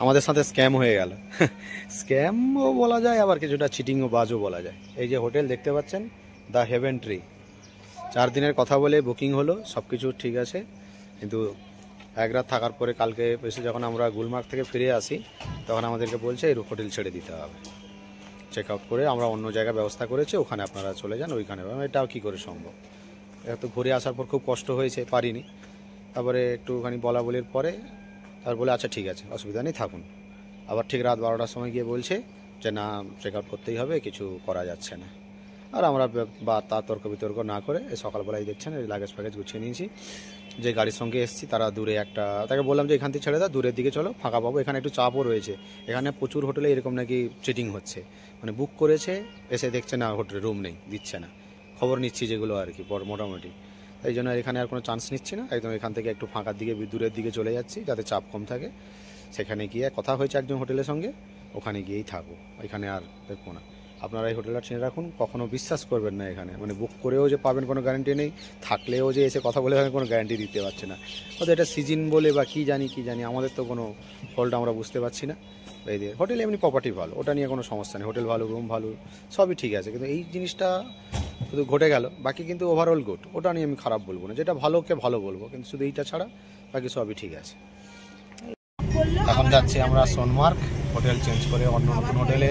আমাদের সাথে স্ক্যাম হয়ে গেল। স্ক্যামও বলা যায়, আবার কিছুটা চিটিংও বাজও বলা যায়। এই যে হোটেল দেখতে পাচ্ছেন, দ্য হেভেন ট্রি, 4 দিনের কথা বলে বুকিং হলো, সব কিছু ঠিক আছে, কিন্তু এক রাত থাকার পরে কালকে এসে যখন আমরা গুলমার্গ থেকে ফিরে আসি তখন আমাদেরকে বলছে এই হোটেল ছেড়ে দিতে হবে। চেক আউট করে আমরা অন্য জায়গায় ব্যবস্থা করেছি, ওখানে আপনারা চলে যান, ওইখানে। এটাও কী করে সম্ভব? এত ঘুরে আসার পর খুব কষ্ট হয়েছে, পারিনি। তারপরে একটুখানি বলা বলির পরে তার বলে আচ্ছা ঠিক আছে, অসুবিধা নেই, থাকুন। আবার ঠিক রাত 12টার সময় গিয়ে বলছে যে না, চেক আউট করতেই হবে, কিছু করা যাচ্ছে না। আর আমরা বা তার তর্ক বিতর্ক না করে সকালবেলায় দেখছেন এই লাগেজ ফ্যাগেজ গুছিয়ে নিয়েছি। যে গাড়ির সঙ্গে এসেছি তারা দূরে একটা, তাকে বললাম যে এখান থেকে ছেড়ে দাও, দূরের দিকে চলো, ফাঁকা পাবো। এখানে একটু চাপও রয়েছে, এখানে প্রচুর হোটেলে এরকম নাকি চিটিং হচ্ছে, মানে বুক করেছে, এসে দেখছে না হোটেলে রুম নেই, দিচ্ছে না। খবর নিচ্ছি যেগুলো আর কি মোটামুটি, এই জন্য এখানে আর কোনো চান্স নিচ্ছি না, একদম এখান থেকে একটু ফাঁকার দিকে দূরের দিকে চলে যাচ্ছি যাতে চাপ কম থাকে। সেখানে গিয়ে কথা হয়েছে একজন হোটেলের সঙ্গে, ওখানে গিয়েই থাকবো, এখানে আর দেখবো না। আপনারা এই হোটেলটা চিনে রাখুন, কখনো বিশ্বাস করবেন না এখানে, মানে বুক করেও যে পাবেন কোনো গ্যারান্টি নেই, থাকলেও যে এসে কথা বলে কোনো গ্যারান্টি দিতে পারছে না। ওদের এটা সিজন বলে বা কী জানি, আমাদের তো কোনো ফল্ট আমরা বুঝতে পারছি না। এই দিয়ে হোটেল এমনি প্রপার্টি ভালো, ওটা নিয়ে কোনো সমস্যা নেই, হোটেল ভালো, রুম ভালো, সবই ঠিক আছে, কিন্তু এই জিনিসটা শুধু ঘটে গেল। বাকি কিন্তু ওভারঅল গুড, ওটা নিয়ে আমি খারাপ বলবো না, যেটা ভালোকে ভালো বলবো, কিন্তু শুধু এইটা ছাড়া বাকি সবই ঠিক আছে। এখন যাচ্ছি আমরা সোনমার্গ, হোটেল চেঞ্জ করে অন্য নতুন হোটেলে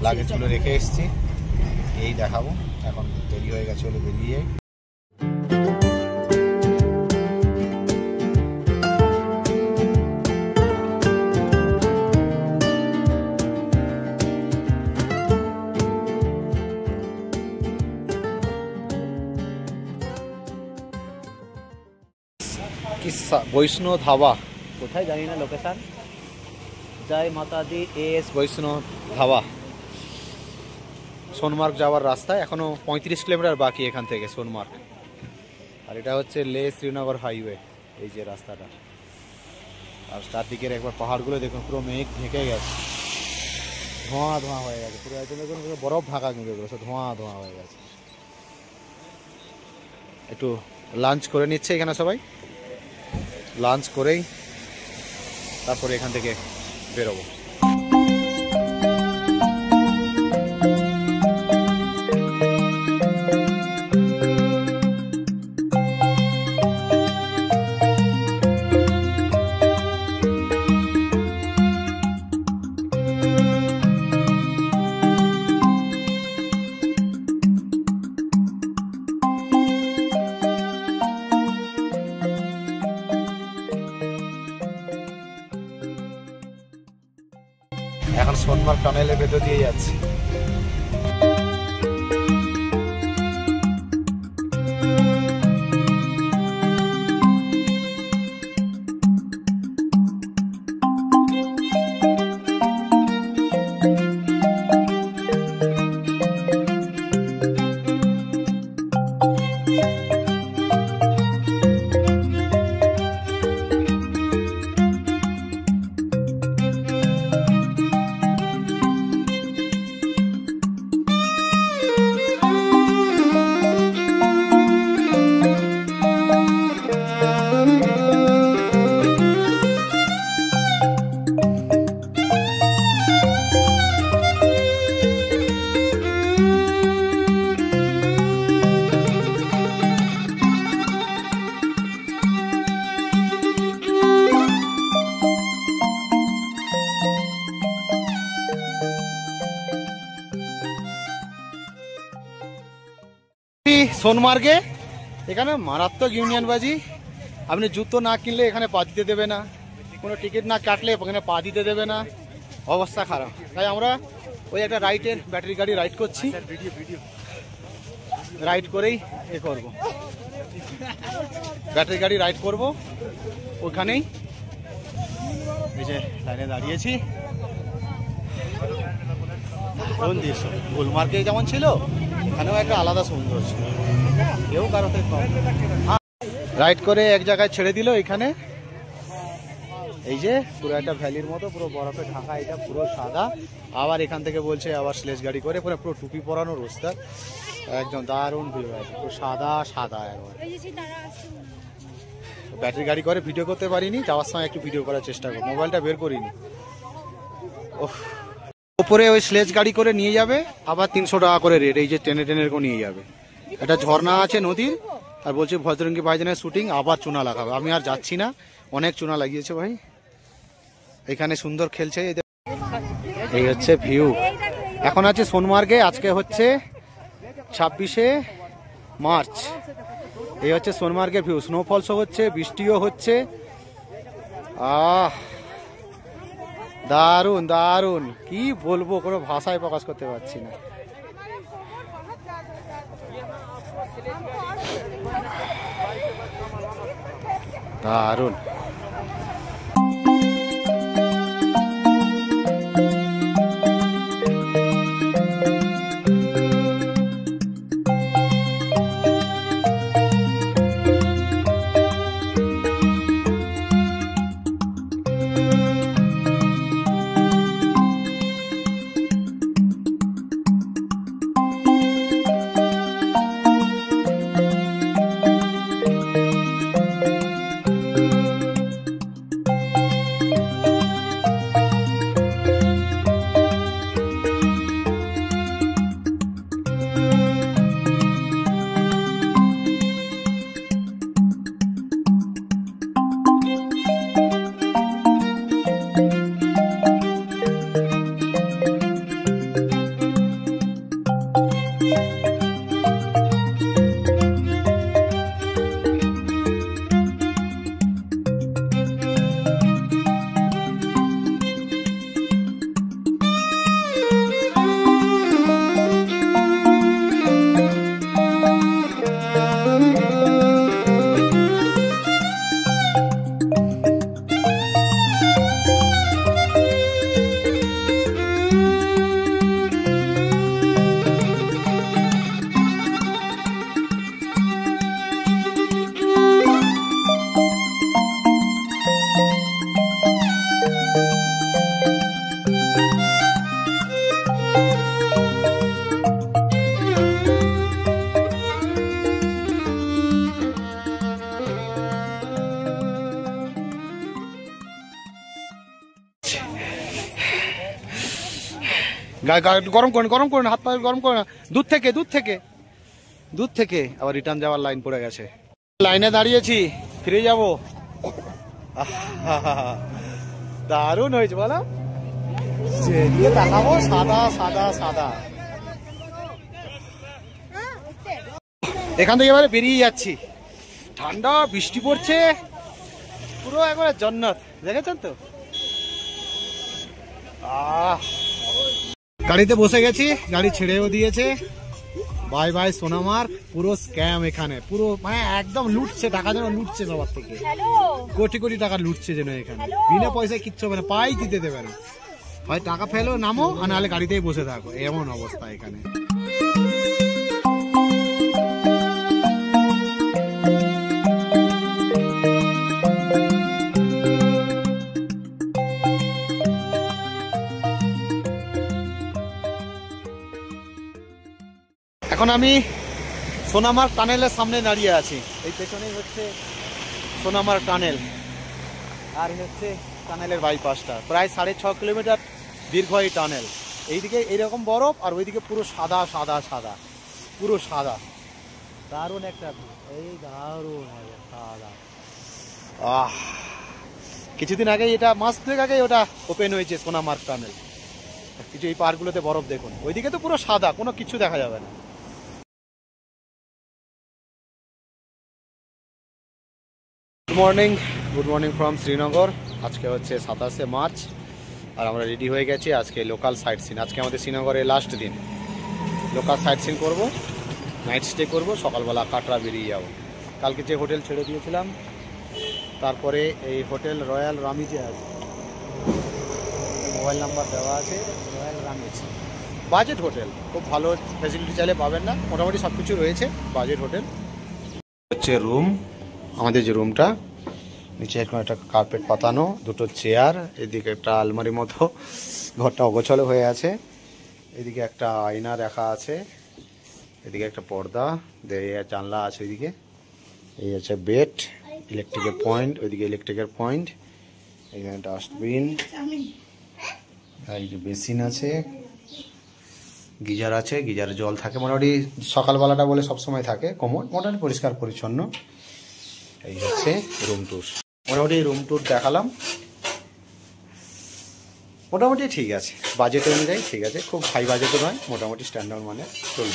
লাগেজগুলো রেখে এসেছি, এই দেখাবো। এখন দেরি হয়ে গেছে বলে বেরিয়ে যাই। বৈষ্ণব ধাবা, কোথায় জানি না লোকেশন, জয় মাতা দি, এস বৈষ্ণব ধাবা, সোনমার্গ যাওয়ার রাস্তায়। এখনো 35 কিলোমিটার বাকি এখান থেকে সোনমার্গ। আর এটা হচ্ছে লে শ্রীনগর হাইওয়ে, এই যে রাস্তাটা। আর চারদিকের একবার পাহাড়গুলো দেখুন, পুরো মেঘ ঢেকে গেছে, ধোঁয়া হয়ে গেছে পুরো, একদম দেখুন পুরো বরফ ঢাকা মেঘগুলো, সব ধোঁয়া হয়ে গেছে। একটু লাঞ্চ করে নিচ্ছে এখানে সবাই, লাঞ্চ করেই তারপরে এখান থেকে বেরোবো। এখন সোনমার্গ টানেলের ভেতর দিয়ে যাচ্ছি। সোনমার্গে এখানে মারাত্মক ইউনিয়নবাজি, আপনি জুতো না কিনলে এখানে পা দিতে দেবে না, কোনো টিকিট না কাটলে এখানে পা দিতে দেবে না, অবস্থা খারাপ। তাই আমরা ওই একটা রাইডের ব্যাটারি গাড়ি রাইড করছি, রাইড করেই এ করবো, ব্যাটারি গাড়ি রাইড করব ওখানেই। এই যে লাইনে দাঁড়িয়েছি, গুলমার্গে যেমন ছিল এখানেও একটা আলাদা সৌন্দর্য, কেউ কারোতে কম। রাইড করে এক জায়গায় ছেড়ে দিল এখানে, এই যে পুরো একটা ভ্যালির মতো পুরো বরফে ঢাকা, এটা পুরো সাদা। আবার এখান থেকে বলছে আবার স্লেজ গাড়ি করে, পুরো টুপি পরানোর অবস্থা, একদম দারুণ ভিউ আছে, পুরো সাদা সাদা একবার। ব্যাটারি গাড়ি করে ভিডিও করতে পারিনি, যাওয়ার সময় একটু ভিডিও করার চেষ্টা করবো, মোবাইলটা বের করিনি। ওপরে ওই স্লেজ গাড়ি করে নিয়ে যাবে, আবার 300 টাকা করে রেট, এই যে টেনে টেনে করে নিয়ে যাবে। একটা ঝর্ণা আছে নদীর, আর বলছে ভজরঙ্গি ভাইজানের শুটিং, আবার চুনা লাগাবে। আমি আর যাচ্ছি না, অনেক চুনা লাগিয়েছে ভাই। এখানে সুন্দর খেলছে। এই হচ্ছে ভিউ। এখন আছে সোনমার্গে, আজকে হচ্ছে 26শে মার্চ। এই হচ্ছে সোনমার্গের ভিউ। স্নোফলসও হচ্ছে, বৃষ্টিও হচ্ছে। দারুন দারুন, কি বলবো, কোনো ভাষায় প্রকাশ করতে পারছি না। দারুন। গরম করেন, হাত পা গরম করে না। দূর থেকে আবার রিটার্ন যাওয়ার লাইন পড়ে গেছে। লাইনে দাঁড়িয়েছি, ফিরে যাব। দারুণ হয়েছে বলো, যেদিকে তাকাবো সাদা সাদা সাদা। এখান থেকে এবারে বেরিয়ে যাচ্ছি। ঠান্ডা, বৃষ্টি পড়ছে, পুরো একবারে জান্নাত। দেখেছেন তো? গাড়িতে বসে গেছি, গাড়ি ছেড়েও দিয়েছে। Bye bye Sonamarg. পুরো স্ক্যাম এখানে, পুরো মানে একদম লুটছে, টাকা যেন লুটছে সবার থেকে। কোটি কোটি টাকা লুটছে যেন এখানে, বিনা পয়সায় কিচ্ছু হবে না, পাই দিতে দেবে না। হয় টাকা ফেলো, নামো, আর নাহলে গাড়িতেই বসে থাকো, এমন অবস্থা এখানে। এখন আমি সোনামার্গ টানেলের সামনে দাঁড়িয়ে আছি। এই পেছনেই হচ্ছে সোনামার্গ টানেল, আর হচ্ছে টানেলের বাইপাসটা। প্রায় 6.5 কিলোমিটার দীর্ঘ এই টানেল। এইদিকে এইরকম বরফ, আর ওইদিকে পুরো সাদা সাদা সাদা, পুরো সাদা। দারুণ একটা, এই দারুণ সাদা। কিছুদিন আগে, এটা মাস 2 আগে ওটা ওপেন হয়েছে সোনামার্গ টানেল। কিছু এই পার্কগুলোতে বরফ দেখুন, ওইদিকে তো পুরো সাদা, কোনো কিছু দেখা যাবে না। Good morning from Srinagar. আজকে হচ্ছে 27শে মার্চ, আর আমরা রেডি হয়ে গেছি আজকে লোকাল সাইট সিন। আজকে আমাদের শ্রীনগরের লাস্ট দিন। লোকাল সাইট সিন করবো, নাইট স্টে করবো, সকালবেলা কাটরা বেরিয়ে যাব। কালকে যে হোটেল ছেড়ে দিয়েছিলাম, তারপরে এই হোটেল রয়্যাল রামিজে আছে, মোবাইল নাম্বার দেওয়া আছে, রয়্যাল রামিজ। বাজেট হোটেল, খুব ভালো ফ্যাসিলিটি চাইলে পাবেন না, মোটামুটি সব কিছু রয়েছে। Budget hotel. হচ্ছে রুম, আমাদের যে রুমটা, নিচে এখন একটা কার্পেট পাতানো, 2টো চেয়ার, এদিকে একটা আলমারি মতো, ঘরটা অগোছালো হয়ে আছে। এদিকে একটা আয়না রাখা আছে, এদিকে একটা পর্দা, জানলা আছে ওইদিকে। এই আছে বেড, ইলেকট্রিকের পয়েন্ট, ওইদিকে ইলেকট্রিকের পয়েন্ট, এখানে ডাস্টবিন, এই যে বেসিন আছে, গিজার আছে, গিজারে জল থাকে মোটামুটি, সকালবেলাটা বলে সবসময় থাকে, কমন মোটামুটি পরিষ্কার পরিচ্ছন্ন। এই হচ্ছে রুম ট্যুর, মোটামুটি রুম ট্যুর দেখালাম, মোটামুটি ঠিক আছে বাজেট অনুযায়ী ঠিক আছে, খুব হাই বাজেটও নয়, মোটামুটি স্ট্যান্ডার্ড মানে চলবে।